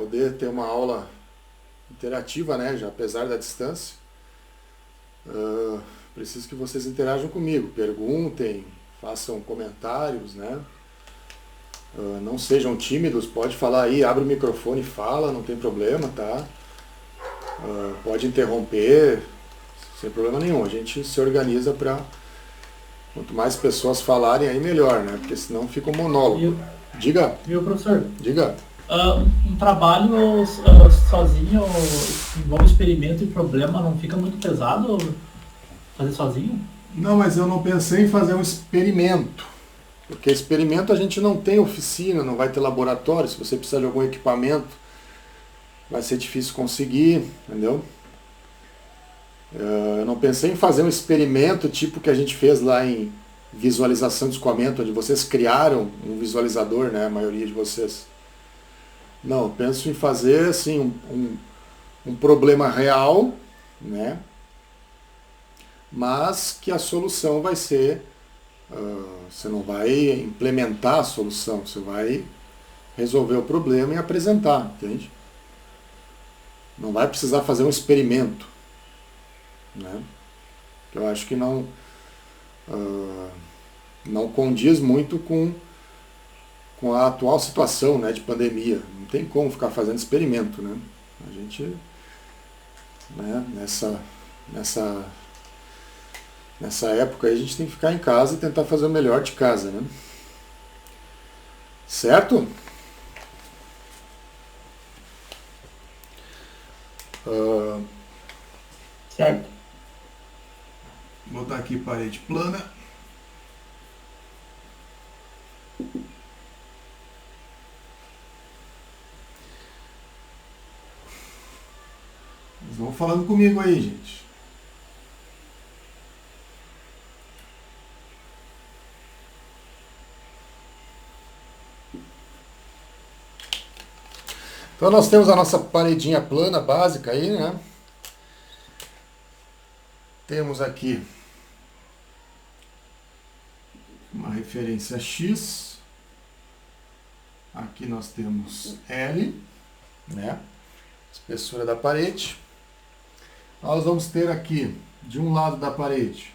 poder ter uma aula interativa, né, já apesar da distância. Preciso que vocês interajam comigo, perguntem, façam comentários, né? Não sejam tímidos, pode falar aí, abre o microfone e fala, não tem problema, tá? Pode interromper, sem problema nenhum. A gente se organiza para quanto mais pessoas falarem aí melhor, né? Porque senão fica um monólogo. Diga. Viu, professor? Diga. Um trabalho sozinho, envolve experimento e problema, não fica muito pesado fazer sozinho? Não, mas eu não pensei em fazer um experimento. Porque experimento a gente não tem oficina, não vai ter laboratório. Se você precisar de algum equipamento, vai ser difícil conseguir, entendeu? Eu não pensei em fazer um experimento tipo que a gente fez lá em visualização de escoamento, onde vocês criaram um visualizador, né, a maioria de vocês. Não, eu penso em fazer assim um problema real, né, mas que a solução vai ser, você não vai implementar a solução, você vai resolver o problema e apresentar, entende? Não vai precisar fazer um experimento, né? Eu acho que não condiz muito com a atual situação, né, de pandemia. Não tem como ficar fazendo experimento, né? A gente, né, nessa época aí, a gente tem que ficar em casa e tentar fazer o melhor de casa, né? Certo? Certo. Vou botar aqui parede plana. Vocês vão falando comigo aí, gente. Então nós temos a nossa paredinha plana básica aí, né? Temos aqui uma referência X. Aqui nós temos L, né? Espessura da parede. Nós vamos ter aqui, de um lado da parede,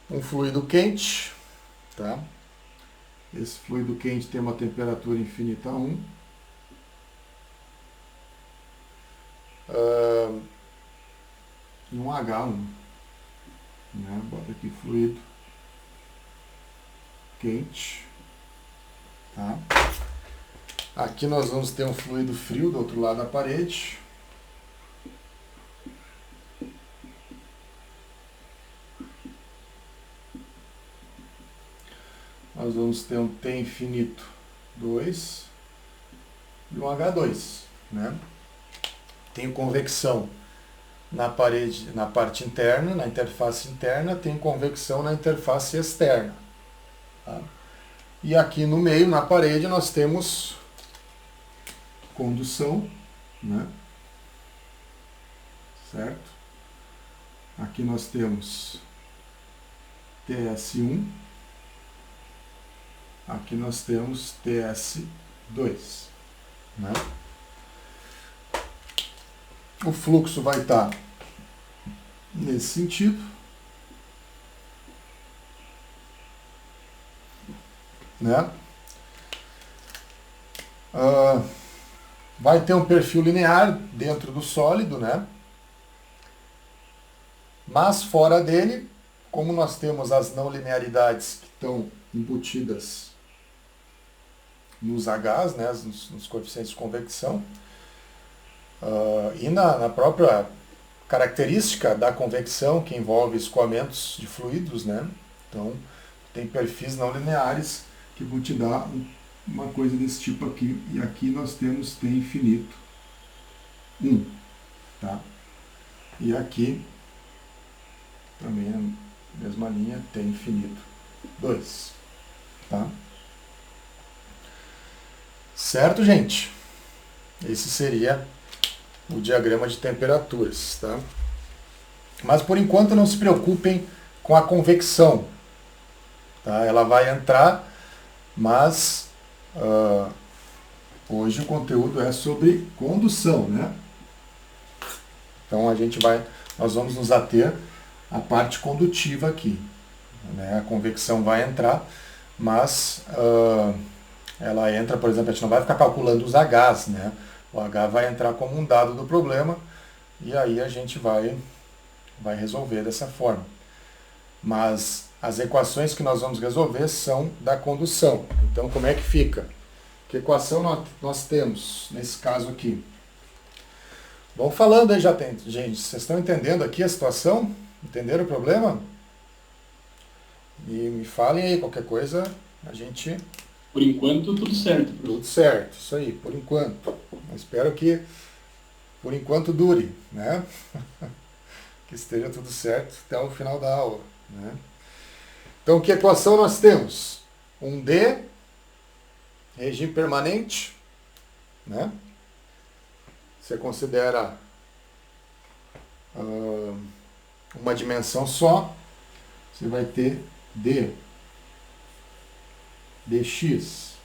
um fluido quente, tá? Esse fluido quente tem uma temperatura infinita 1. E um H1, né? Bota aqui fluido quente, tá? Aqui nós vamos ter um fluido frio do outro lado da parede. Nós vamos ter um T infinito 2 e um H2, né? Tem convecção na parede, na parte interna, na interface interna, tem convecção na interface externa, tá? E aqui no meio, na parede, nós temos condução, né? Certo? Aqui nós temos TS1, aqui nós temos TS2, né? O fluxo vai estar nesse sentido, né? Vai ter um perfil linear dentro do sólido, né? Mas fora dele, como nós temos as não linearidades que estão embutidas nos Hs, né, nos coeficientes de convecção, e na própria característica da convecção, que envolve escoamentos de fluidos, né? Então, tem perfis não lineares que vão te dar uma coisa desse tipo aqui. E aqui nós temos T infinito 1, tá? E aqui, também na mesma linha, T infinito 2, tá? Certo, gente? Esse seria o diagrama de temperaturas, tá? Mas por enquanto não se preocupem com a convecção, tá? Ela vai entrar Mas hoje o conteúdo é sobre condução, né? Então nós vamos nos ater à parte condutiva aqui, né? A convecção vai entrar, mas ela entra, por exemplo, a gente não vai ficar calculando os Hs, né? O H vai entrar como um dado do problema e aí a gente vai resolver dessa forma. Mas as equações que nós vamos resolver são da condução. Então, como é que fica? Que equação nós temos nesse caso aqui? Vamos falando aí, gente. Vocês estão entendendo aqui a situação? Entenderam o problema? E me falem aí, qualquer coisa, a gente... Por enquanto, tudo certo. Tudo certo, isso aí, por enquanto. Eu espero que, por enquanto, dure, né? Que esteja tudo certo até o final da aula, né? Então, que equação nós temos? Um D, regime permanente, né? Você considera uma dimensão só, você vai ter dx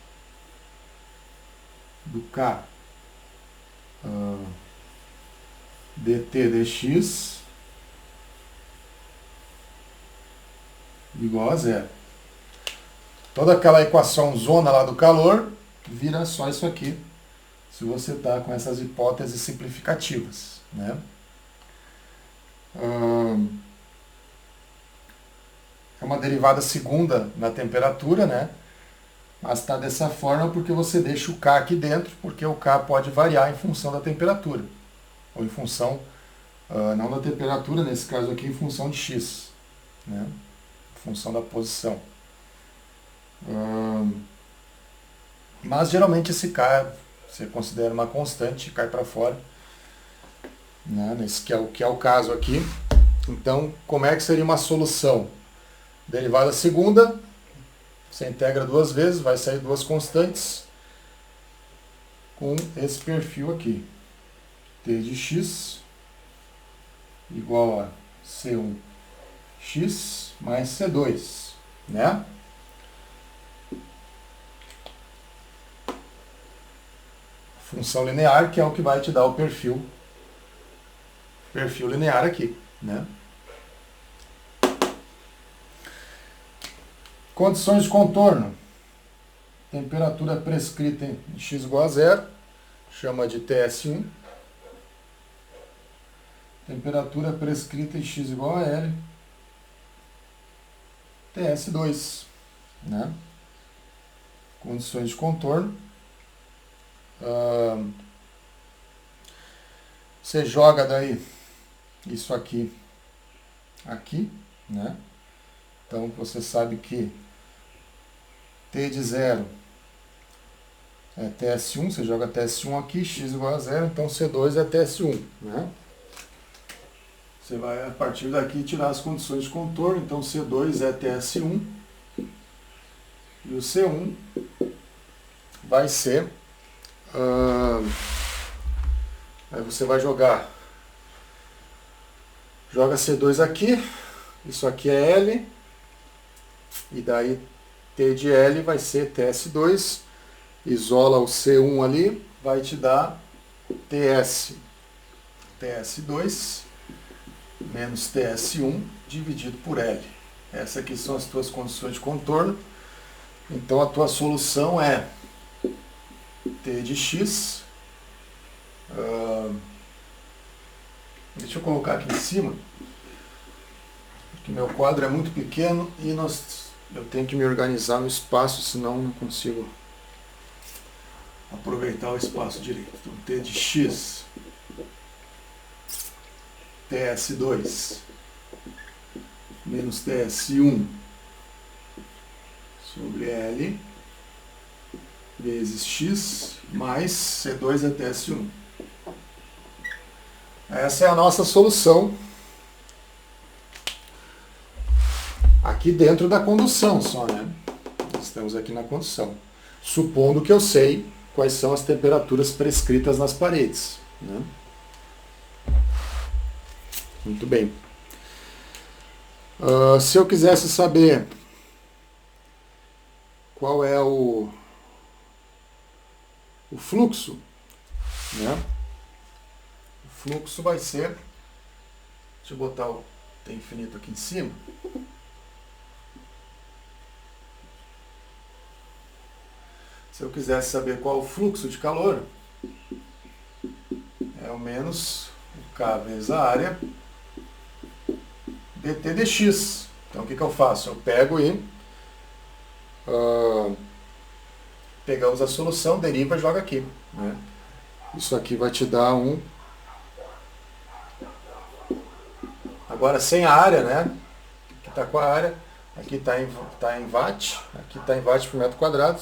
do k dt dx igual a zero. Toda aquela equação zona lá do calor vira só isso aqui, se você está com essas hipóteses simplificativas, né? É uma derivada segunda na temperatura, né? Mas está dessa forma porque você deixa o K aqui dentro, porque o K pode variar em função da temperatura. Ou em função, não da temperatura, nesse caso aqui, em função de X, né? Em função da posição. Mas geralmente esse K você considera uma constante e cai para fora, né? Nesse que é o caso aqui. Então, como é que seria uma solução? Derivada segunda, você integra duas vezes, vai sair duas constantes com esse perfil aqui. T de x igual a C1x mais C2, né? Função linear, que é o que vai te dar o perfil linear aqui, né? Condições de contorno. Temperatura prescrita em x igual a zero, chama de TS1. Temperatura prescrita em x igual a L, TS2, né? Condições de contorno. Você joga daí isso aqui, né? Então você sabe que T de zero é TS1, você joga TS1 aqui, x igual a zero, então C2 é TS1, né? Você vai a partir daqui tirar as condições de contorno, então C2 é TS1 e o C1 vai ser aí você vai joga C2 aqui, isso aqui é L, e daí T de L vai ser TS2, isola o C1 ali, vai te dar TS2 menos TS1 dividido por L. Essas aqui são as tuas condições de contorno. Então a tua solução é T de x. Deixa eu colocar aqui em cima, porque meu quadro é muito pequeno e eu tenho que me organizar no espaço, senão não consigo aproveitar o espaço direito. Então, T de x, TS2 menos TS1 sobre L vezes x mais C2 é TS1. Essa é a nossa solução aqui dentro da condução só, né? Estamos aqui na condução. Supondo que eu sei quais são as temperaturas prescritas nas paredes, né? Muito bem. Se eu quisesse saber qual é o fluxo, né? O fluxo vai ser, deixa eu botar o T infinito aqui em cima. Se eu quisesse saber qual é o fluxo de calor, é o menos o K vezes a área dt dx. Então o que eu faço? Eu pego e pegamos a solução, deriva e joga aqui, né? Isso aqui vai te dar um... Agora sem a área, né? Aqui está com a área, aqui está em watt, aqui está em watt por metro quadrado.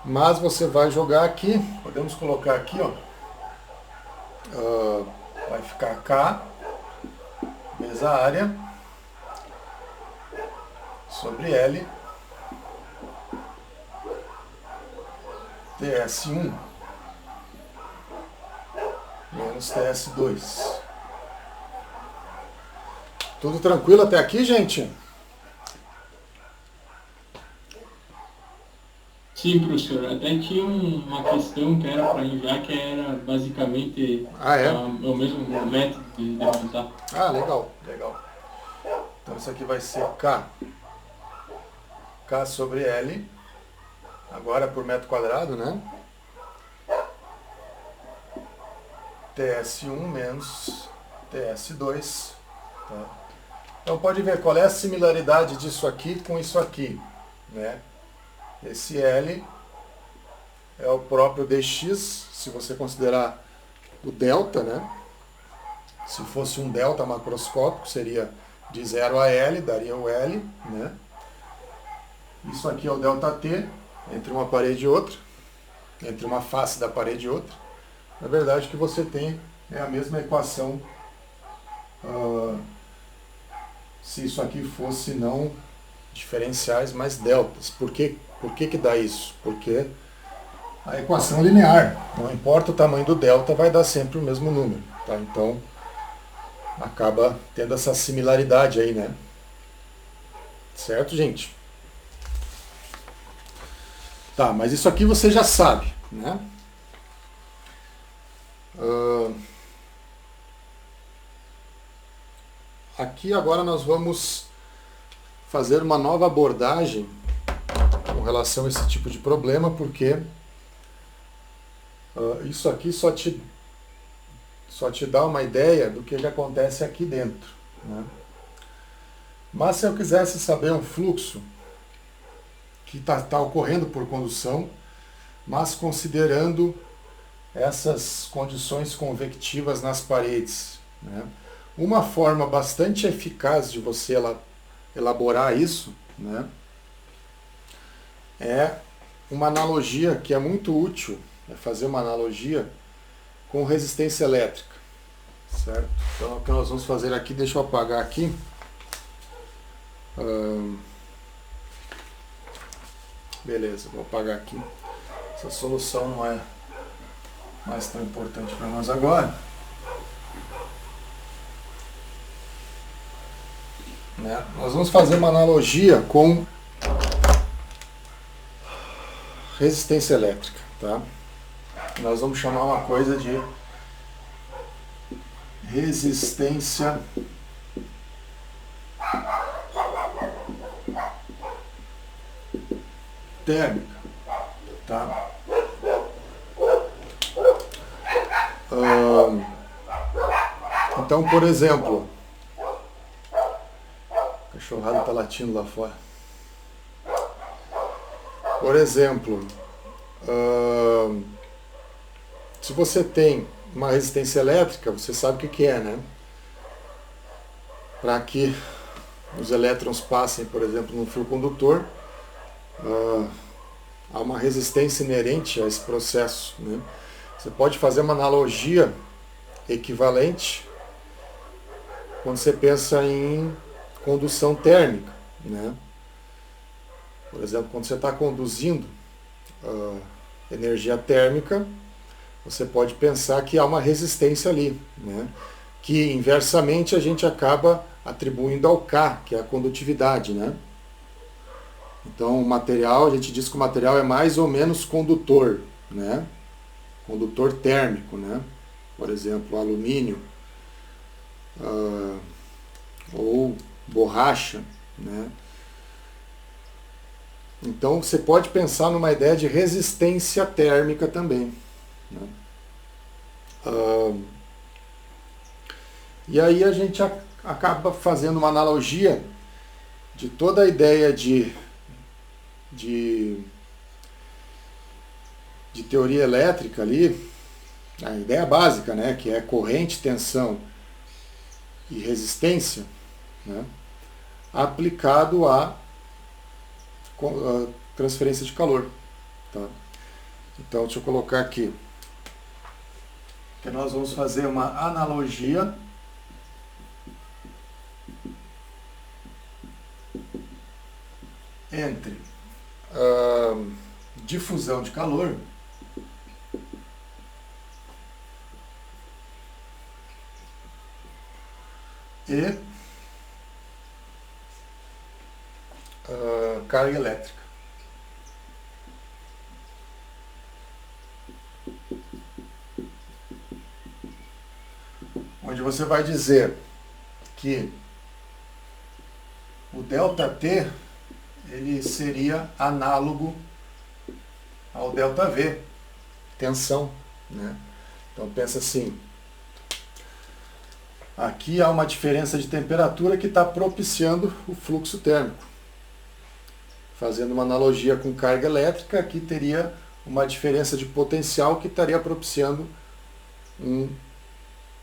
Mas você vai jogar aqui, podemos colocar aqui, ó, vai ficar K vezes a área sobre L TS1 menos TS2. Tudo tranquilo até aqui, gente? Sim, professor. Até tinha uma questão que era para enviar, que era basicamente o mesmo método de montar. Ah, legal, legal. Então isso aqui vai ser K sobre L, agora por metro quadrado, né? TS1 menos TS2. Tá? Então pode ver qual é a similaridade disso aqui com isso aqui, né? Esse L é o próprio dx, se você considerar o delta, né? Se fosse um delta macroscópico, seria de 0 a L, daria o L, né? Isso aqui é o delta T, entre uma parede e outra, entre uma face da parede e outra. Na verdade, o que você tem é a mesma equação, se isso aqui fosse não diferenciais, mas deltas. Por que que dá isso? Porque a equação é linear. Não importa o tamanho do delta, vai dar sempre o mesmo número. Tá? Então, acaba tendo essa similaridade aí, né? Certo, gente? Tá, mas isso aqui você já sabe, né? Aqui agora nós vamos fazer uma nova abordagem com relação a esse tipo de problema, porque isso aqui só te dá uma ideia do que acontece aqui dentro, né? Mas se eu quisesse saber um fluxo que está ocorrendo por condução, mas considerando essas condições convectivas nas paredes, né? Uma forma bastante eficaz de você elaborar isso, né, é uma analogia que é muito útil, é fazer uma analogia com resistência elétrica, certo? Então o que nós vamos fazer aqui, deixa eu apagar aqui. Beleza, vou apagar aqui. Essa solução não é mais tão importante para nós agora. Né? Nós vamos fazer uma analogia com resistência elétrica. Tá? Nós vamos chamar uma coisa de resistência térmica. Tá? Então, por exemplo, a cachorrada está latindo lá fora. Por exemplo, se você tem uma resistência elétrica, você sabe o que é, né? Para que os elétrons passem, por exemplo, no fio condutor, há uma resistência inerente a esse processo, né? Você pode fazer uma analogia equivalente quando você pensa em condução térmica, né? Por exemplo, quando você está conduzindo energia térmica, você pode pensar que há uma resistência ali, né? Que inversamente a gente acaba atribuindo ao K, que é a condutividade, né? Então o material, a gente diz que o material é mais ou menos condutor, né? Condutor térmico, né? Por exemplo, alumínio ou borracha, né? Então você pode pensar numa ideia de resistência térmica também, né? E aí a gente acaba fazendo uma analogia de toda a ideia de teoria elétrica ali, a ideia básica, né, que é corrente, tensão e resistência, né, aplicado à transferência de calor. Tá? Então, deixa eu colocar aqui, que nós vamos fazer uma analogia entre difusão de calor e carga elétrica. Onde você vai dizer que o ΔT ele seria análogo ao ΔV, tensão, né? Então pensa assim, aqui há uma diferença de temperatura que está propiciando o fluxo térmico. Fazendo uma analogia com carga elétrica, aqui teria uma diferença de potencial que estaria propiciando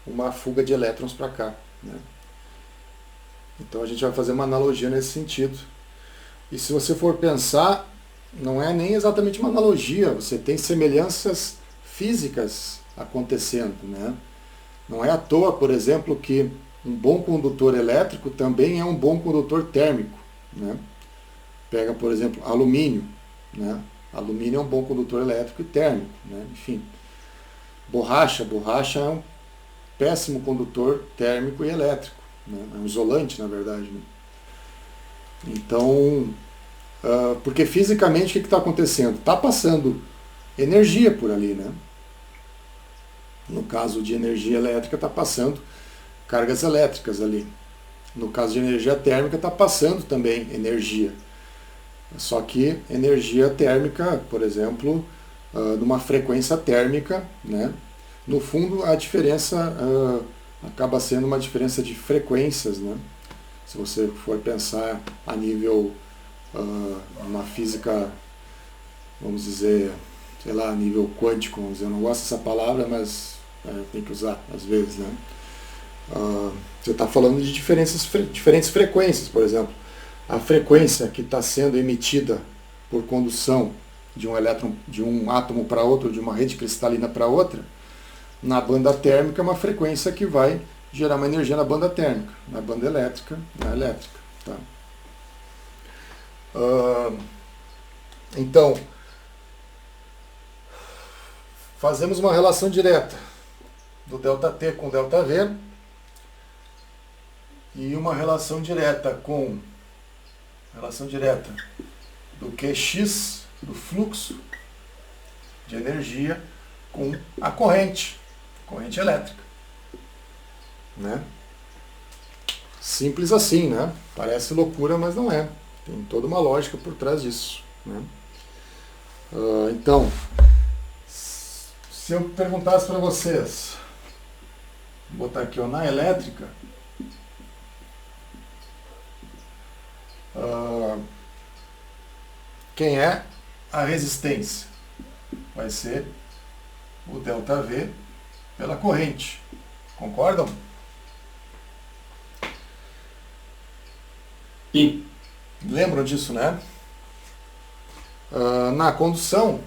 uma fuga de elétrons para cá, né? Então a gente vai fazer uma analogia nesse sentido. E se você for pensar, não é nem exatamente uma analogia, você tem semelhanças físicas acontecendo, né? Não é à toa, por exemplo, que um bom condutor elétrico também é um bom condutor térmico, né? Pega, por exemplo, alumínio, né? Alumínio é um bom condutor elétrico e térmico, né? Enfim. Borracha é um péssimo condutor térmico e elétrico, né? É um isolante, na verdade, né? Então, porque fisicamente o que está acontecendo? Está passando energia por ali, né? No caso de energia elétrica, está passando cargas elétricas ali. No caso de energia térmica, está passando também energia. Só que energia térmica, por exemplo, numa frequência térmica, né? No fundo, a diferença acaba sendo uma diferença de frequências, né? Se você for pensar a nível, uma física, vamos dizer, sei lá, a nível quântico, vamos dizer, eu não gosto dessa palavra, mas tem que usar às vezes, né? Você está falando de diferentes frequências, por exemplo. A frequência que está sendo emitida por condução de um elétron, de um átomo para outro, de uma rede cristalina para outra, na banda térmica é uma frequência que vai gerar uma energia na banda térmica, na banda elétrica, na elétrica. Tá? Então, fazemos uma relação direta do ΔT com ΔV e uma relação direta do QX, do fluxo de energia, com a corrente elétrica. Né? Simples assim, né? Parece loucura, mas não é. Tem toda uma lógica por trás disso. Né? Então, se eu perguntasse para vocês, vou botar aqui, ó, na elétrica, quem é a resistência? Vai ser o ΔV pela corrente. Concordam? Sim. Lembram disso, né? Na condução,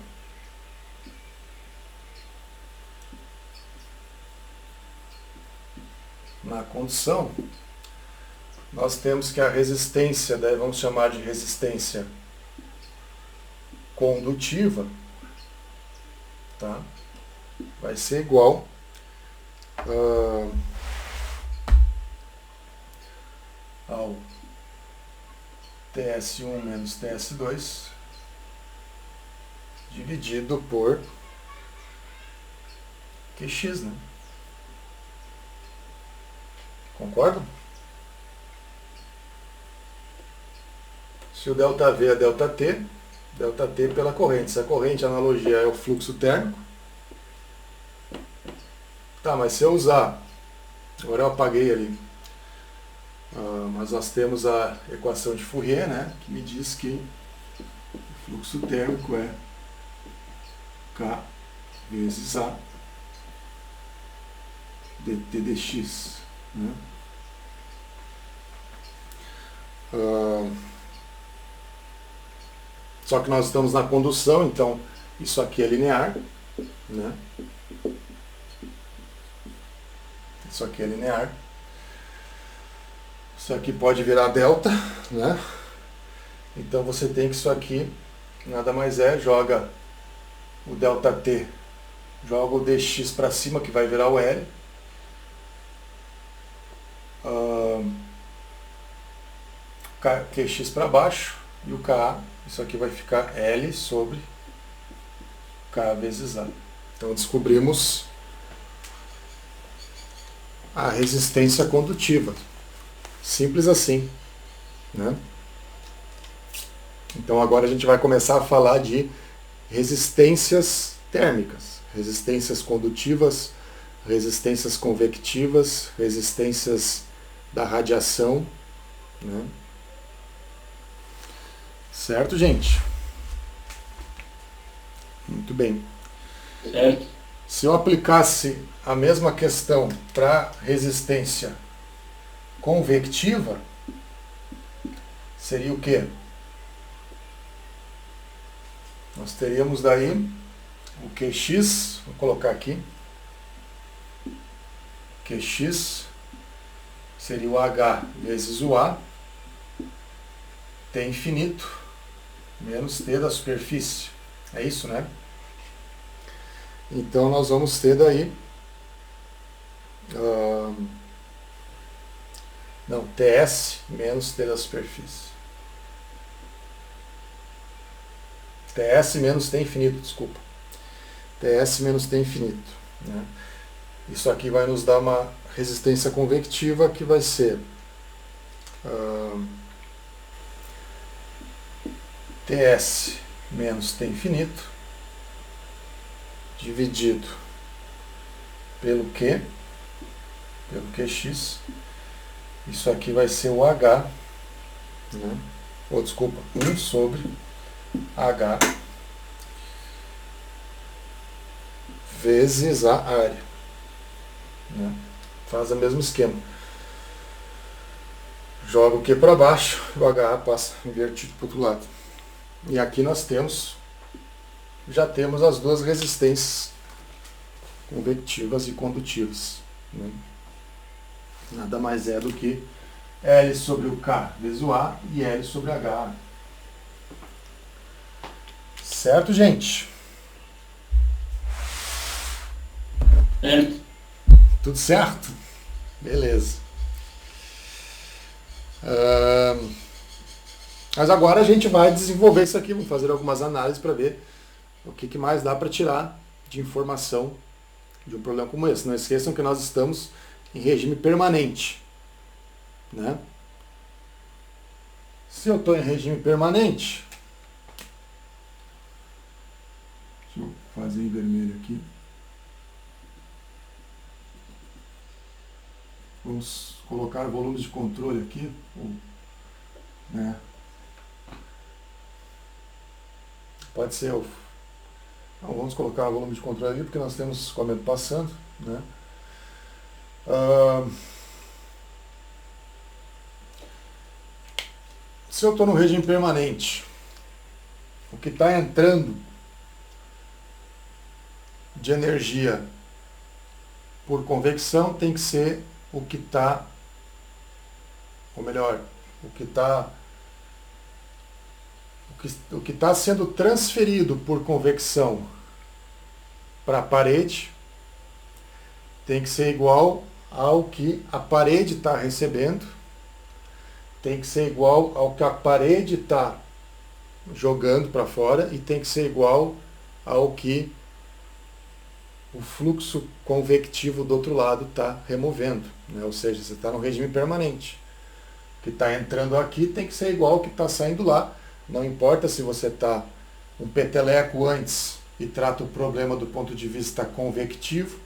nós temos que a resistência, daí vamos chamar de resistência condutiva, tá? Vai ser igual ao TS1 menos TS2 dividido por QX, né? Concordam? Se o ΔV é ΔT pela corrente. Se a corrente, a analogia, é o fluxo térmico. Tá, mas se eu usar... Agora eu apaguei ali. Mas nós temos a equação de Fourier, né? Que me diz que o fluxo térmico é K vezes A dt dx. Né? Só que nós estamos na condução, então isso aqui é linear, né? Isso aqui é linear. Isso aqui pode virar delta, né? Então você tem que isso aqui nada mais joga o ΔT, joga o dx para cima, que vai virar o L. QX para baixo e o KA, isso aqui vai ficar L sobre K vezes A. Então descobrimos a resistência condutiva. Simples assim, né? Então agora a gente vai começar a falar de resistências térmicas, resistências condutivas, resistências convectivas, resistências da radiação, né? Certo, gente? Muito bem. Certo. Se eu aplicasse a mesma questão para resistência convectiva, seria o quê? Nós teríamos daí o QX, vou colocar aqui, QX seria o H vezes o A, T infinito, menos T da superfície. É isso, né? Então nós vamos ter daí TS menos T da superfície. TS menos T infinito, desculpa. TS menos T infinito, né? Isso aqui vai nos dar uma resistência convectiva que vai ser TS menos T infinito dividido pelo Q, pelo QX. Isso aqui vai ser o H, né? Ou desculpa, 1 sobre H vezes a área, né? Faz o mesmo esquema. Joga o Q para baixo, o H passa invertido para o outro lado. E aqui nós já temos as duas resistências convectivas e condutivas, né? Nada mais é do que L sobre o K vezes o A e L sobre H. Certo, gente? Certo. Tudo certo? Beleza. Mas agora a gente vai desenvolver isso aqui, vamos fazer algumas análises para ver o que mais dá para tirar de informação de um problema como esse. Não esqueçam que nós estamos em regime permanente, né? Se eu estou em regime permanente, deixa eu fazer em vermelho aqui. Vamos colocar volumes de controle aqui, né? Pode ser o... Então, vamos colocar o volume de controle ali, porque nós temos escoamento passando, né? Se eu estou no regime permanente, o que está entrando de energia por convecção tem que ser o que está, ou melhor, o que está sendo transferido por convecção para a parede tem que ser igual ao que a parede está recebendo tem que ser igual ao que a parede está jogando para fora e tem que ser igual ao que o fluxo convectivo do outro lado está removendo, né? Ou seja, você está no regime permanente. O que está entrando aqui tem que ser igual ao que está saindo lá. Não importa se você está um peteleco antes e trata o problema do ponto de vista convectivo,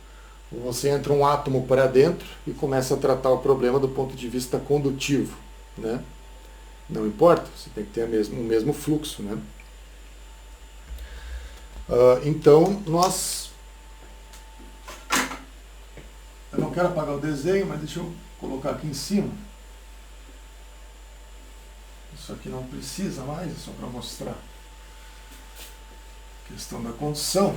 ou você entra um átomo para dentro e começa a tratar o problema do ponto de vista condutivo, né? Não importa, você tem que ter o mesmo fluxo, né? Então, eu não quero apagar o desenho, mas deixa eu colocar aqui em cima. Isso aqui não precisa mais, é só para mostrar a questão da condução.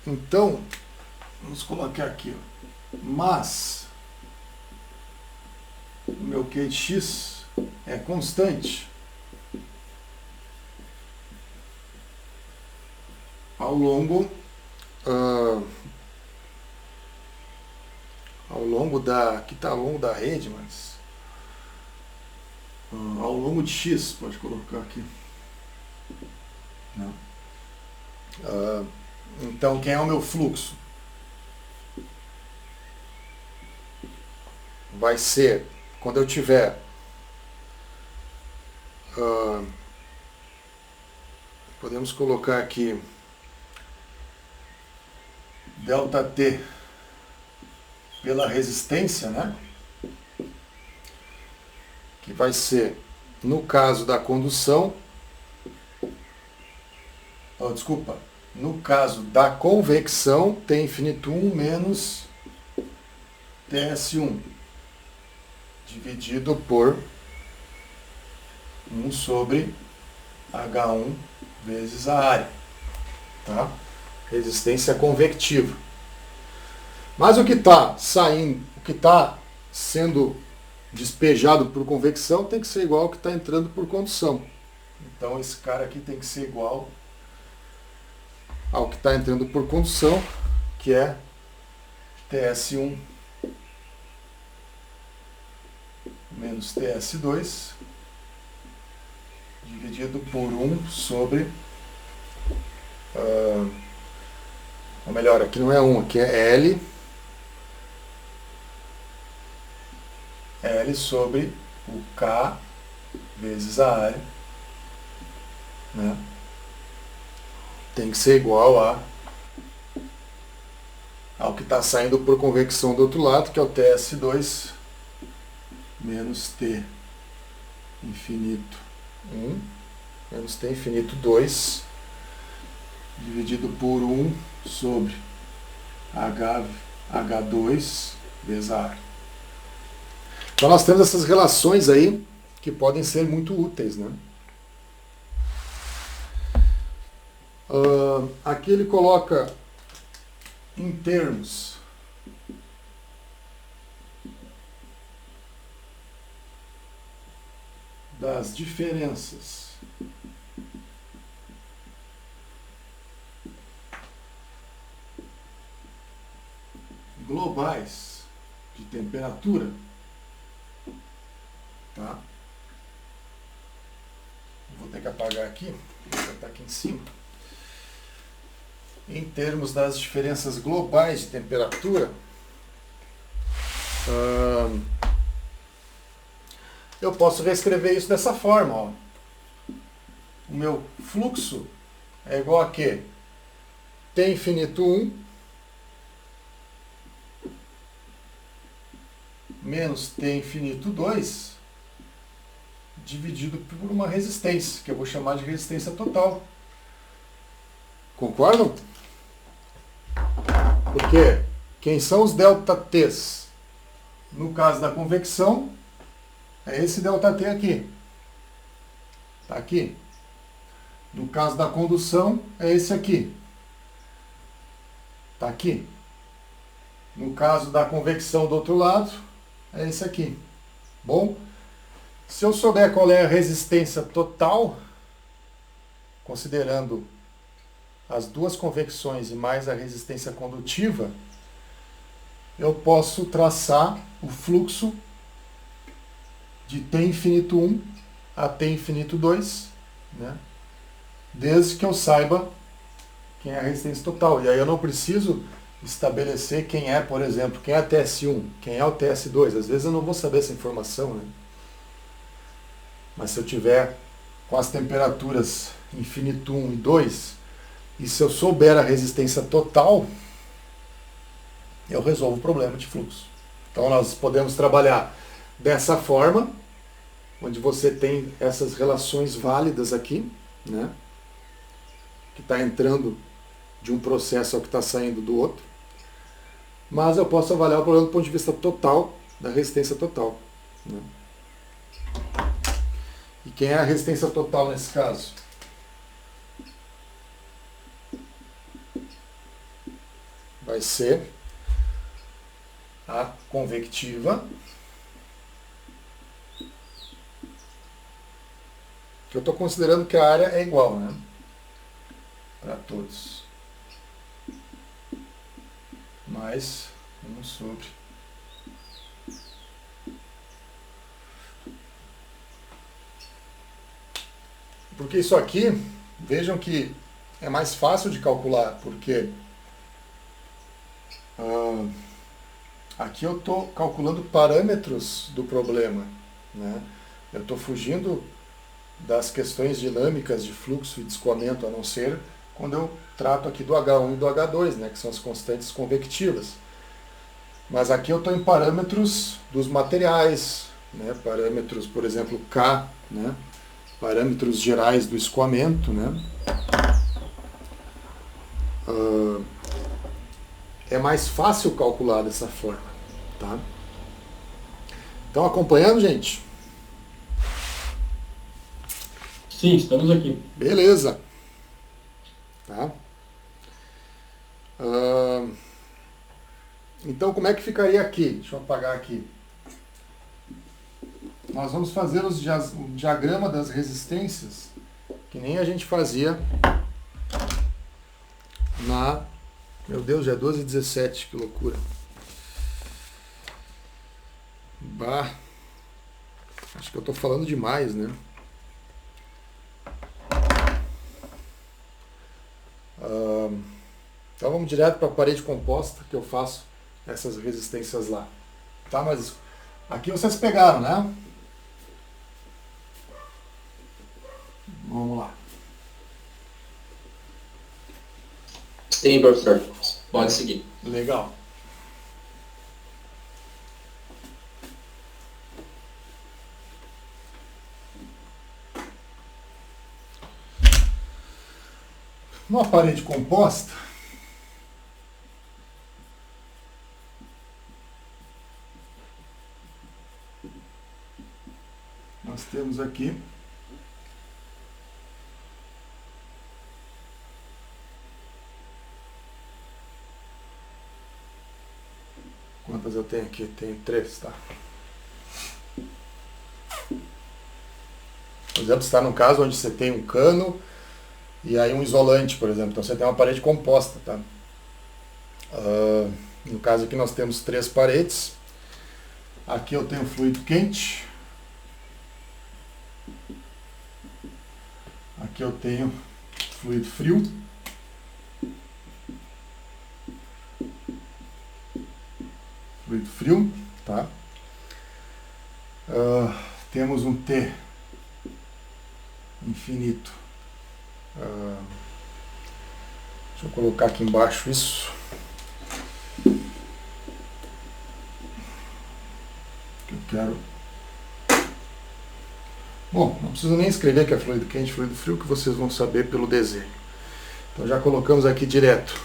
Então, vamos colocar aqui, ó. Mas o meu QX é constante ao longo da, aqui está ao longo da rede, mas ao longo de X, pode colocar aqui. Não. Então, quem é o meu fluxo? Vai ser, quando eu tiver podemos colocar aqui ΔT pela resistência, né? Que vai ser, no caso da condução, no caso da convecção, T infinito 1 menos TS1, dividido por 1 sobre H1 vezes a área, tá? Resistência convectiva. Mas o que está saindo, o que está sendo despejado por convecção tem que ser igual ao que está entrando por condução. Então esse cara aqui tem que ser igual ao que está entrando por condução, que é TS1 menos TS2, dividido por 1 sobre... ou melhor, aqui não é 1, aqui é L sobre o K vezes a área, né? Tem que ser igual ao que está saindo por convecção do outro lado, que é o TS2 menos T infinito 1 menos T infinito 2 dividido por 1 sobre H2 vezes a área. Então nós temos essas relações aí que podem ser muito úteis, né? Aqui ele coloca em termos das diferenças globais de temperatura, tá? Vou ter que apagar aqui, vou botar aqui em cima. Em termos das diferenças globais de temperatura, eu posso reescrever isso dessa forma, ó. O meu fluxo é igual a quê? T infinito 1 menos T infinito 2 dividido por uma resistência, que eu vou chamar de resistência total. Concordam? Porque quem são os ΔTs? No caso da convecção, é esse ΔT aqui. Está aqui. No caso da condução, é esse aqui. Está aqui. No caso da convecção do outro lado, é esse aqui. Bom, se eu souber qual é a resistência total, considerando as duas convecções e mais a resistência condutiva, eu posso traçar o fluxo de T infinito 1 a T infinito 2, né? Desde que eu saiba quem é a resistência total. E aí eu não preciso estabelecer quem é, por exemplo, quem é a TS1, quem é o TS2. Às vezes eu não vou saber essa informação, né? Mas se eu tiver com as temperaturas infinito 1 e 2, e se eu souber a resistência total, eu resolvo o problema de fluxo. Então nós podemos trabalhar dessa forma, onde você tem essas relações válidas aqui, né? Que está entrando de um processo ao que está saindo do outro. Mas eu posso avaliar o problema do ponto de vista total, da resistência total, né? E quem é a resistência total nesse caso? Vai ser a convectiva, que eu estou considerando que a área é igual, né? Para todos. Mais 1 sobre. Porque isso aqui, vejam que é mais fácil de calcular, porque aqui eu estou calculando parâmetros do problema, né? Eu estou fugindo das questões dinâmicas de fluxo e de escoamento, a não ser quando eu trato aqui do H1 e do H2, né, que são as constantes convectivas. Mas aqui eu estou em parâmetros dos materiais, né, parâmetros, por exemplo, K, né, parâmetros gerais do escoamento, né. É mais fácil calcular dessa forma, tá? Estão acompanhando, gente? Sim, estamos aqui. Beleza. Tá? Então, como é que ficaria aqui? Deixa eu apagar aqui. Nós vamos fazer o diagrama das resistências, que nem a gente fazia na... Meu Deus, já é 12h17, que loucura. Bah, acho que eu estou falando demais, né? Então vamos direto para a parede composta, que eu faço essas resistências lá. Tá, mas aqui vocês pegaram, né? Vamos lá. Sim, professor. Pode seguir. Legal. Numa parede composta, nós temos aqui quantas eu tenho aqui? Tenho 3, tá? Por exemplo, está num caso onde você tem um cano e aí um isolante, por exemplo. Então você tem uma parede composta, tá? No caso aqui nós temos 3 paredes. Aqui eu tenho fluido quente. Aqui eu tenho fluido frio. Fluido frio, tá? Temos um T infinito. Deixa eu colocar aqui embaixo isso. Que eu quero. Bom, não preciso nem escrever que é fluido quente, fluido frio, que vocês vão saber pelo desenho. Então já colocamos aqui direto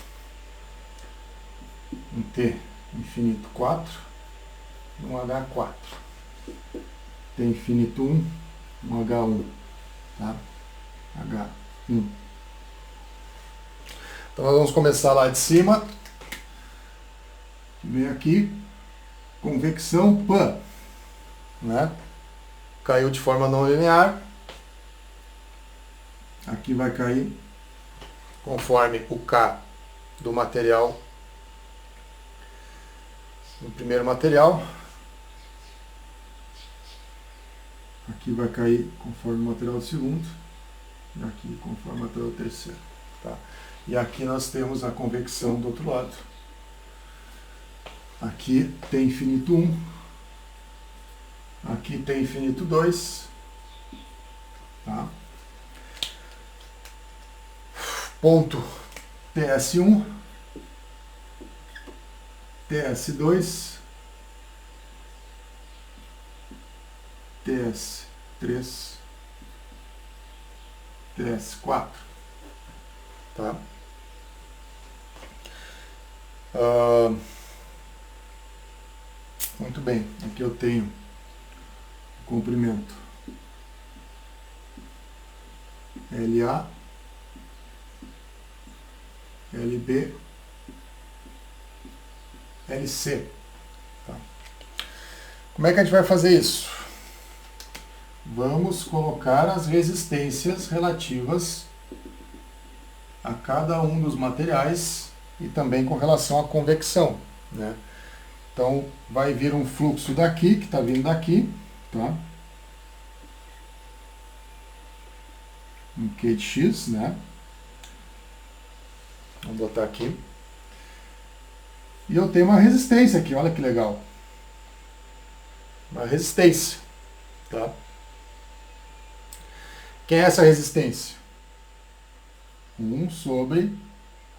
um T infinito 4 e um H4. T infinito 1, um H1, tá? H1. Então nós vamos começar lá de cima. Vem aqui, convecção PAN, né? Caiu de forma não linear. Aqui vai cair conforme o K do material no primeiro material. Aqui vai cair conforme o material do segundo. E aqui conforme o material do terceiro. Tá? E aqui nós temos a convecção do outro lado. Aqui tem infinito 1. Aqui tem infinito 2. Tá? Ponto TS1, TS2, TS3, TS4. Tá? Muito bem, aqui eu tenho o comprimento LA, LB, LC. Tá. Como é que a gente vai fazer isso? Vamos colocar as resistências relativas a cada um dos materiais e também com relação à convecção, né? Então, vai vir um fluxo daqui, que está vindo daqui, tá? Um Q de X, né? Vamos botar aqui. E eu tenho uma resistência aqui, olha que legal. Uma resistência, tá? Quem é essa resistência? 1 sobre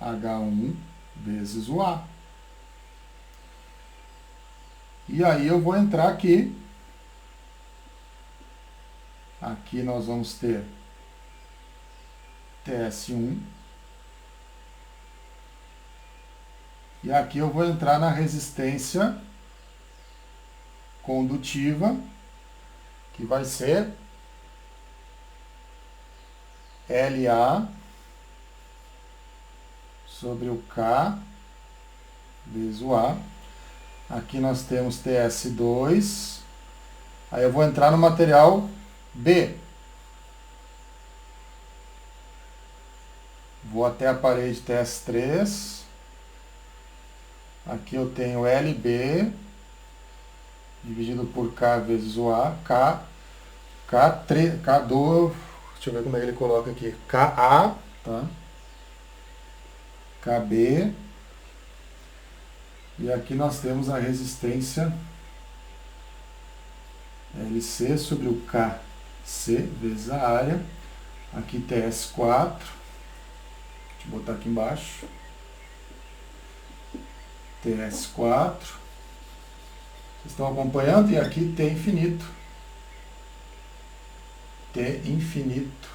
H1 vezes o A. E aí eu vou entrar aqui. Aqui nós vamos ter TS1. E aqui eu vou entrar na resistência condutiva, que vai ser LA sobre o K vezes o A. Aqui nós temos TS2. Aí eu vou entrar no material B. Vou até a parede TS3. Aqui eu tenho LB dividido por K vezes o A. K2, deixa eu ver como é que ele coloca aqui. KA, tá? KB. E aqui nós temos a resistência LC sobre o KC vezes a área. Aqui TS4. Deixa eu botar aqui embaixo. TS4. Vocês estão acompanhando? E aqui T infinito. T infinito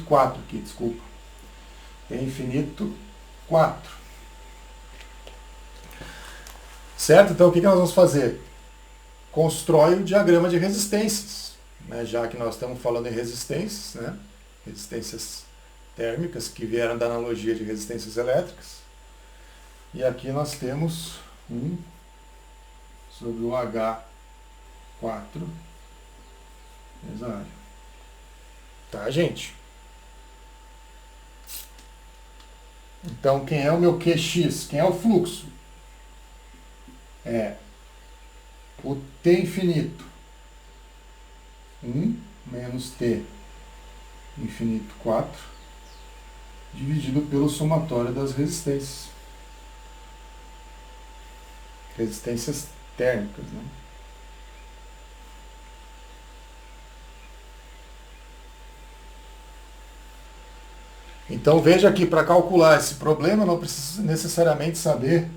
4 aqui, desculpa. T infinito 4. Certo? Então o que nós vamos fazer? Constrói o diagrama de resistências, né? Já que nós estamos falando em resistências, né? Resistências térmicas que vieram da analogia de resistências elétricas. E aqui nós temos 1 sobre o H4 vezes a área. Tá, gente? Então, quem é o meu QX? Quem é o fluxo? É o T infinito 1 menos T infinito 4 dividido pelo somatório das resistências. Resistências térmicas, né? Então veja que para calcular esse problema eu não preciso necessariamente saber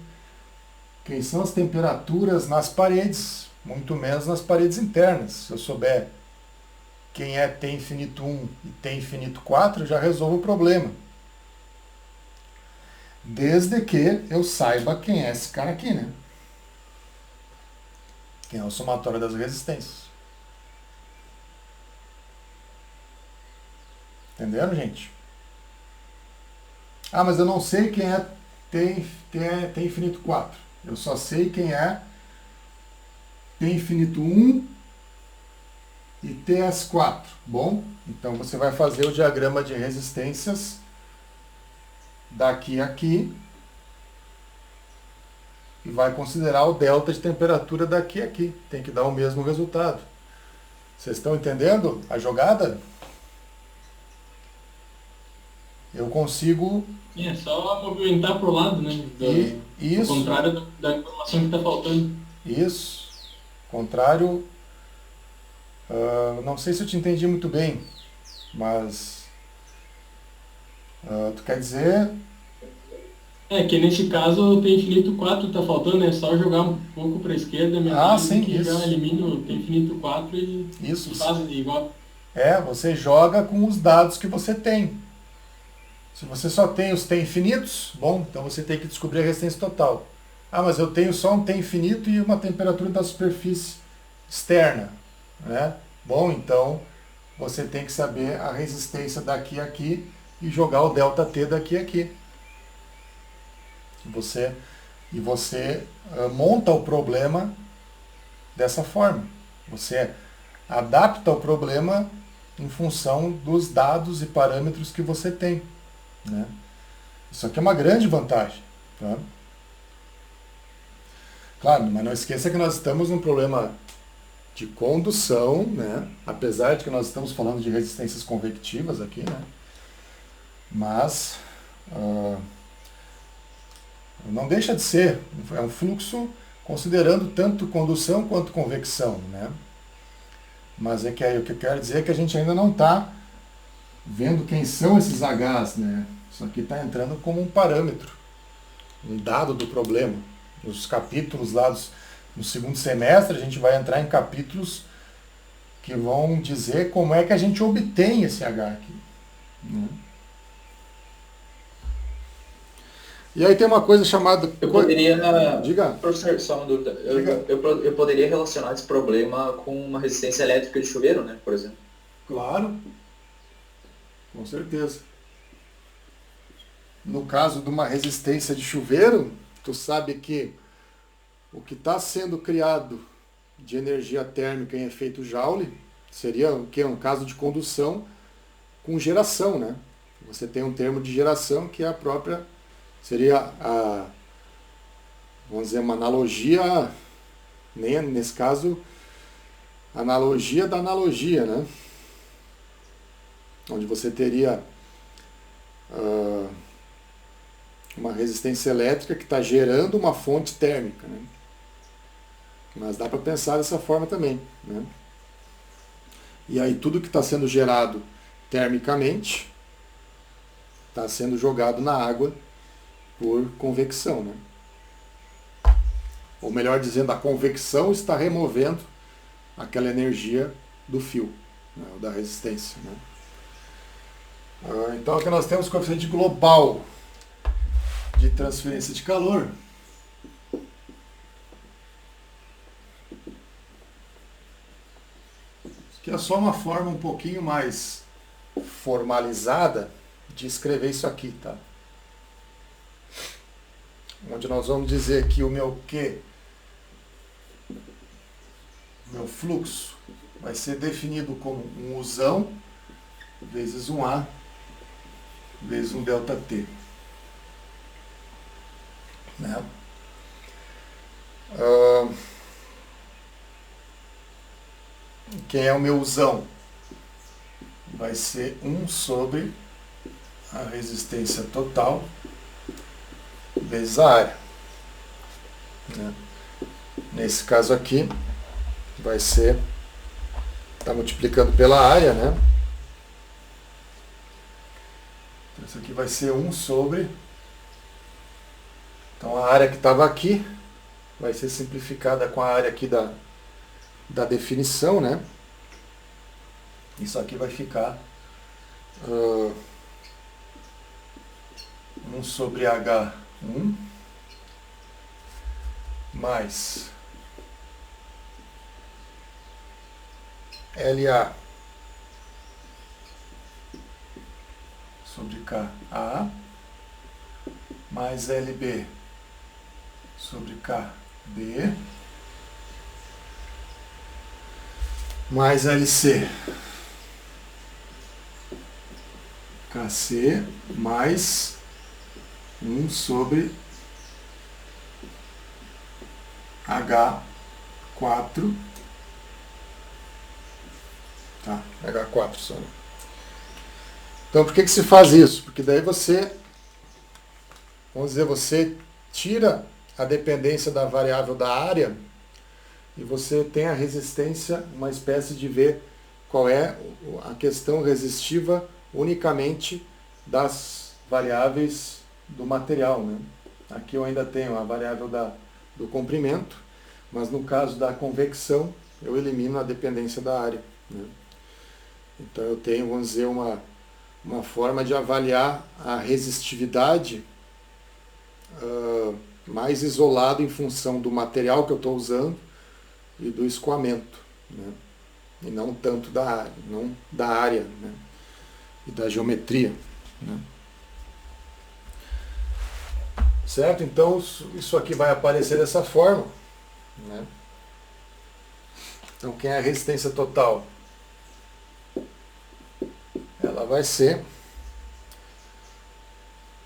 quem são as temperaturas nas paredes, muito menos nas paredes internas. Se eu souber quem é T infinito 1 e T infinito 4, eu já resolvo o problema. Desde que eu saiba quem é esse cara aqui, né? Quem é o somatório das resistências. Entenderam, gente? Ah, mas eu não sei quem é T infinito 4. Eu só sei quem é T infinito 1 e TS4. Bom, então você vai fazer o diagrama de resistências daqui a aqui. e vai considerar o delta de temperatura daqui a aqui. Tem que dar o mesmo resultado. Vocês estão entendendo a jogada? Eu consigo... É só movimentar para o lado, né? Isso. Ao contrário da informação que está faltando. Isso. Contrário... não sei se eu te entendi muito bem, mas... tu quer dizer... É que nesse caso o T infinito 4 está faltando, é só jogar um pouco para a esquerda, sim, que isso. já elimina o T infinito 4 e isso. faz igual. Você joga com os dados que você tem. Se você só tem os T infinitos, bom, então você tem que descobrir a resistência total. Mas eu tenho só um T infinito e uma temperatura da superfície externa, né? Bom, então você tem que saber a resistência daqui a aqui e jogar o ΔT daqui a aqui. E você monta o problema dessa forma. Você adapta o problema em função dos dados e parâmetros que você tem, né? Isso aqui é uma grande vantagem, tá? Claro, mas não esqueça que nós estamos num problema de condução, né? Apesar de que nós estamos falando de resistências convectivas aqui, né? Mas não deixa de ser, é um fluxo considerando tanto condução quanto convecção, né? Mas o que eu quero dizer é que a gente ainda não está vendo quem são esses Hs, né? Isso aqui está entrando como um parâmetro, um dado do problema. Nos capítulos lá no segundo semestre, a gente vai entrar em capítulos que vão dizer como é que a gente obtém esse H aqui, né? E aí tem uma coisa chamada... Eu poderia... Diga. Professor, só uma dúvida. Eu poderia relacionar esse problema com uma resistência elétrica de chuveiro, né, por exemplo? Claro. Com certeza. No caso de uma resistência de chuveiro, tu sabe que o que está sendo criado de energia térmica em efeito Joule seria o que? Um caso de condução com geração, né? Você tem um termo de geração que é a própria... Seria vamos dizer, uma analogia, nem nesse caso, analogia da analogia, né? Onde você teria uma resistência elétrica que está gerando uma fonte térmica, né? Mas dá para pensar dessa forma também, né? E aí tudo que está sendo gerado termicamente está sendo jogado na água por convecção, né? Ou melhor dizendo, a convecção está removendo aquela energia do fio, né, da resistência, né? Então aqui nós temos o coeficiente global de transferência de calor. Isso aqui é só uma forma um pouquinho mais formalizada de escrever isso aqui, tá? Onde nós vamos dizer que o meu Q, meu fluxo, vai ser definido como um Uzão vezes um A vezes um ΔT, né? Quem é o meu Uzão? Vai ser 1 sobre a resistência total vezes a área, né? Nesse caso aqui vai ser, está multiplicando pela área, né? Então isso aqui vai ser 1 sobre, então a área que estava aqui vai ser simplificada com a área aqui da definição, né? Isso aqui vai ficar 1 sobre H1 mais LA sobre KA mais LB sobre KB mais LC KC mais 1 sobre H4. Tá, H4 só. Então, por que se faz isso? Porque daí você, vamos dizer, você tira a dependência da variável da área e você tem a resistência, uma espécie de ver qual é a questão resistiva unicamente das variáveis do material, né? Aqui eu ainda tenho a variável do comprimento, mas no caso da convecção eu elimino a dependência da área, né? Então eu tenho, vamos dizer, uma forma de avaliar a resistividade mais isolado em função do material que eu estou usando e do escoamento, né? E não tanto da área, né? E da geometria, né? Certo? Então isso aqui vai aparecer dessa forma, né? Então quem é a resistência total? Ela vai ser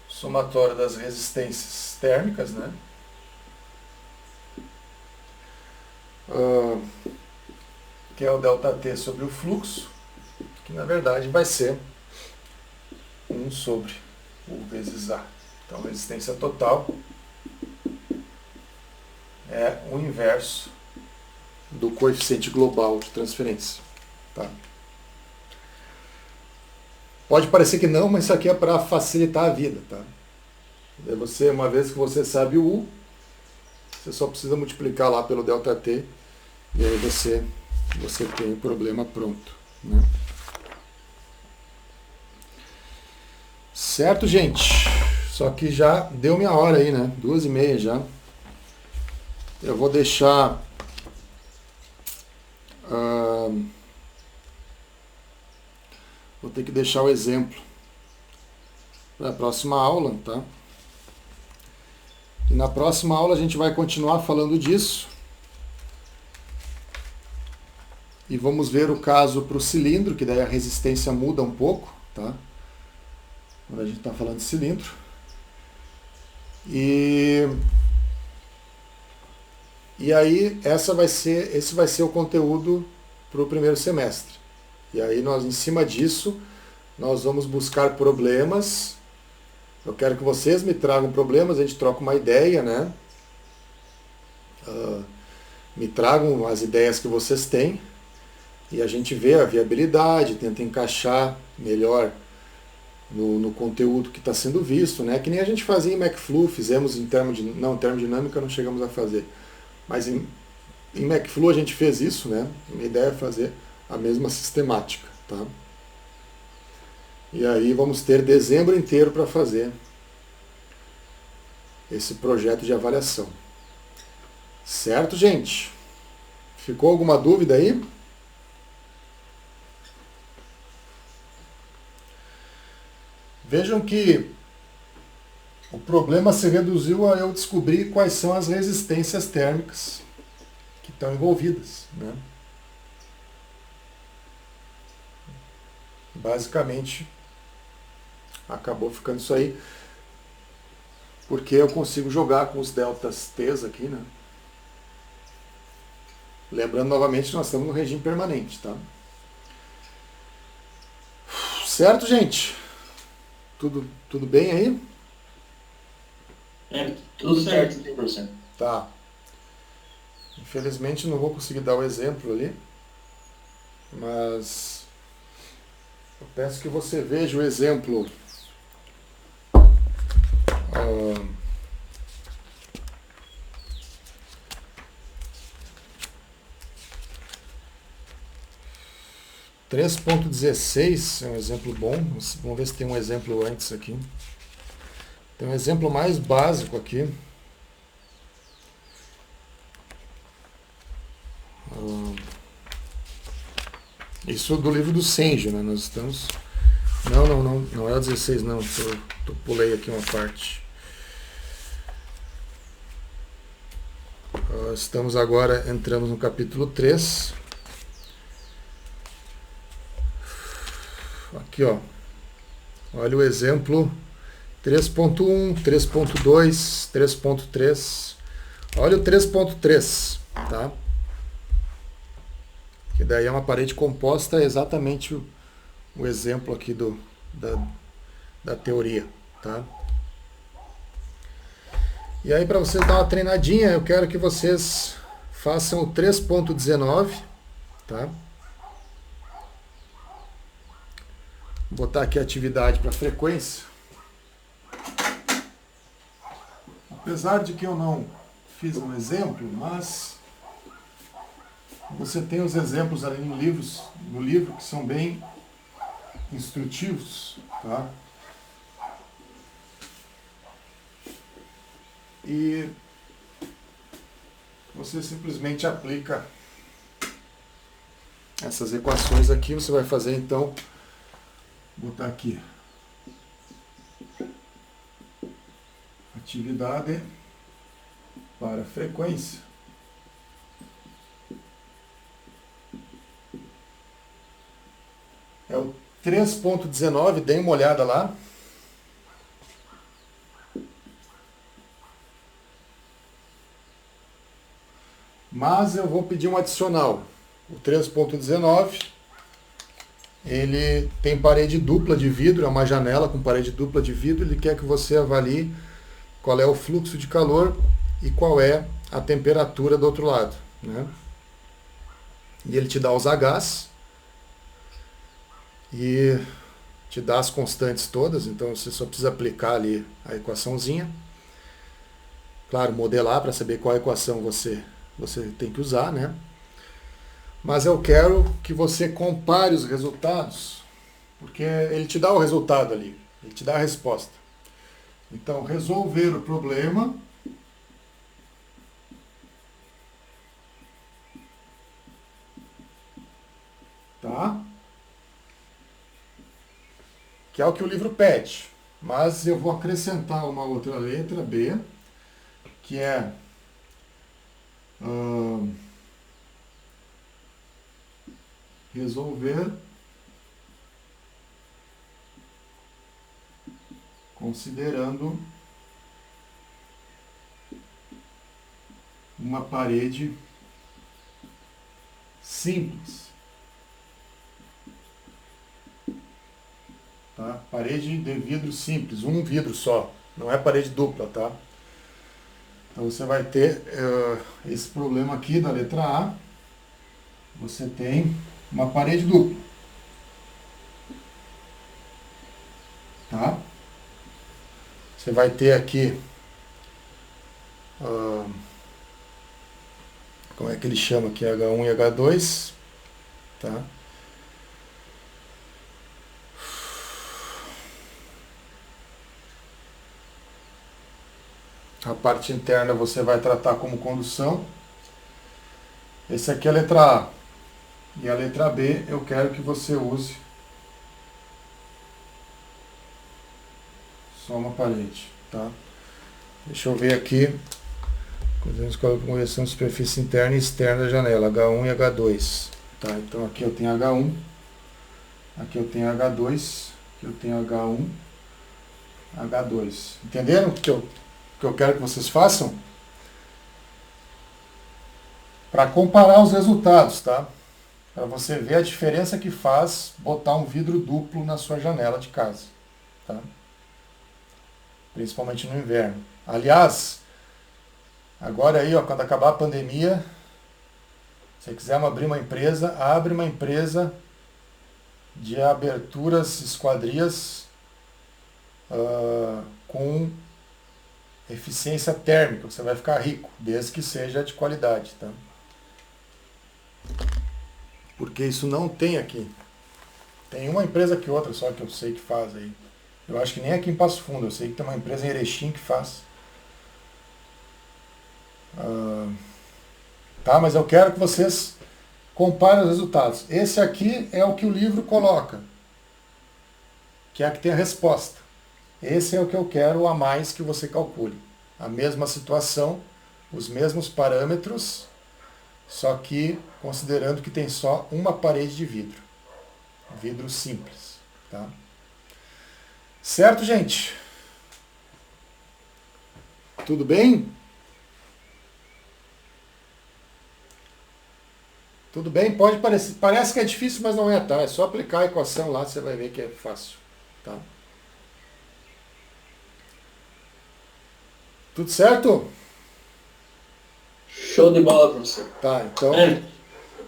somatório das resistências térmicas, né? Que é o ΔT sobre o fluxo, que na verdade vai ser 1 sobre U vezes A. Então a resistência total é o inverso do coeficiente global de transferência. Tá? Pode parecer que não, mas isso aqui é para facilitar a vida. Tá? Você, uma vez que você sabe o U, você só precisa multiplicar lá pelo ΔT e aí você tem o problema pronto. Né? Certo, gente? Só que já deu minha hora aí, né? 2h30 já. Eu vou deixar... vou ter que deixar o exemplo para a próxima aula, tá? E na próxima aula a gente vai continuar falando disso. E vamos ver o caso para o cilindro, que daí a resistência muda um pouco, tá? Quando a gente está falando de cilindro. E aí esse vai ser o conteúdo para o primeiro semestre. E aí nós, em cima disso, nós vamos buscar problemas. Eu quero que vocês me tragam problemas, a gente troca uma ideia, né? Me tragam as ideias que vocês têm e a gente vê a viabilidade, tenta encaixar melhor no conteúdo que está sendo visto, né? Que nem a gente fazia em MacFlu, fizemos em termodinâmica não chegamos a fazer. Mas em MacFlu a gente fez isso, né? A ideia é fazer a mesma sistemática, tá? E aí vamos ter dezembro inteiro para fazer esse projeto de avaliação. Certo, gente? Ficou alguma dúvida aí? Vejam que o problema se reduziu a eu descobrir quais são as resistências térmicas que estão envolvidas, né? Basicamente, acabou ficando isso aí, porque eu consigo jogar com os deltas T's aqui, né? Lembrando novamente que nós estamos no regime permanente, tá? Certo, gente? Tudo bem aí? Tudo certo, 100%. Tá. Infelizmente não vou conseguir dar o exemplo ali, mas eu peço que você veja o exemplo 3.16 é um exemplo bom. Vamos ver se tem um exemplo antes aqui. Tem um exemplo mais básico aqui. Isso do livro do Senjo, né? Nós estamos... Não é o 16 não. Eu pulei aqui uma parte. Estamos agora, entramos no capítulo 3. Aqui, ó. Olha o exemplo 3.1, 3.2, 3.3. Olha o 3.3, tá? Que daí é uma parede composta, é exatamente o exemplo aqui da teoria, tá? E aí, para vocês dar uma treinadinha, eu quero que vocês façam o 3.19, tá? Vou botar aqui a atividade para frequência. Apesar de que eu não fiz um exemplo, mas você tem os exemplos ali no livro que são bem instrutivos, tá? E você simplesmente aplica essas equações aqui. Você vai fazer então, vou botar aqui, atividade para frequência. É o 3.19, dê uma olhada lá. Mas eu vou pedir um adicional. O 3.19, ele tem parede dupla de vidro, é uma janela com parede dupla de vidro. Ele quer que você avalie qual é o fluxo de calor e qual é a temperatura do outro lado, né? E ele te dá os H's e te dá as constantes todas, então você só precisa aplicar ali a equaçãozinha. Claro, modelar para saber qual equação você tem que usar, né? Mas eu quero que você compare os resultados, porque ele te dá o resultado ali, ele te dá a resposta. Então, resolver o problema tá? Que é o que o livro pede, mas eu vou acrescentar uma outra letra, B, que é resolver considerando uma parede simples. Tá? Parede de vidro simples, um vidro só, não é parede dupla, tá? Então você vai ter esse problema aqui da letra A. Você tem uma parede dupla. Tá? Você vai ter aqui, como é que ele chama aqui, H1 e H2, tá? A parte interna você vai tratar como condução. Esse aqui é a letra A. E a letra B eu quero que você use só uma parede, tá? Deixa eu ver aqui. Conversão de superfície interna e externa da janela, H1 e H2. Tá? Então aqui eu tenho H1, aqui eu tenho H2, aqui eu tenho H1, H2. Entenderam o que eu quero que vocês façam? Para comparar os resultados, tá? Para você ver a diferença que faz botar um vidro duplo na sua janela de casa, tá? Principalmente no inverno. Aliás, agora aí, ó, quando acabar a pandemia, se você quiser abrir uma empresa, abre uma empresa de aberturas esquadrias com eficiência térmica. Você vai ficar rico, desde que seja de qualidade, tá? Porque isso não tem aqui. Tem uma empresa que outra só que eu sei que faz aí. Eu acho que nem aqui em Passo Fundo. Eu sei que tem uma empresa em Erechim que faz. Tá, mas eu quero que vocês comparem os resultados. Esse aqui é o que o livro coloca, que é a que tem a resposta. Esse é o que eu quero a mais que você calcule. A mesma situação, os mesmos parâmetros, só que considerando que tem só uma parede de vidro. Vidro simples. Tá? Certo, gente? Tudo bem? Tudo bem? Parece que é difícil, mas não é, tá? É só aplicar a equação lá, você vai ver que é fácil, tá? Tudo certo? Show de bola, professor. Tá,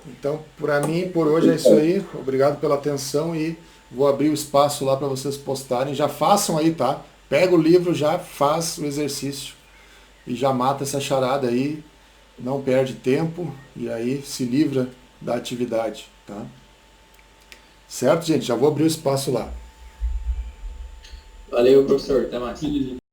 então para mim, por hoje é isso aí. Obrigado pela atenção e vou abrir o espaço lá para vocês postarem. Já façam aí, tá? Pega o livro, já faz o exercício e já mata essa charada aí. Não perde tempo e aí se livra da atividade, tá? Certo, gente? Já vou abrir o espaço lá. Valeu, professor. Até mais.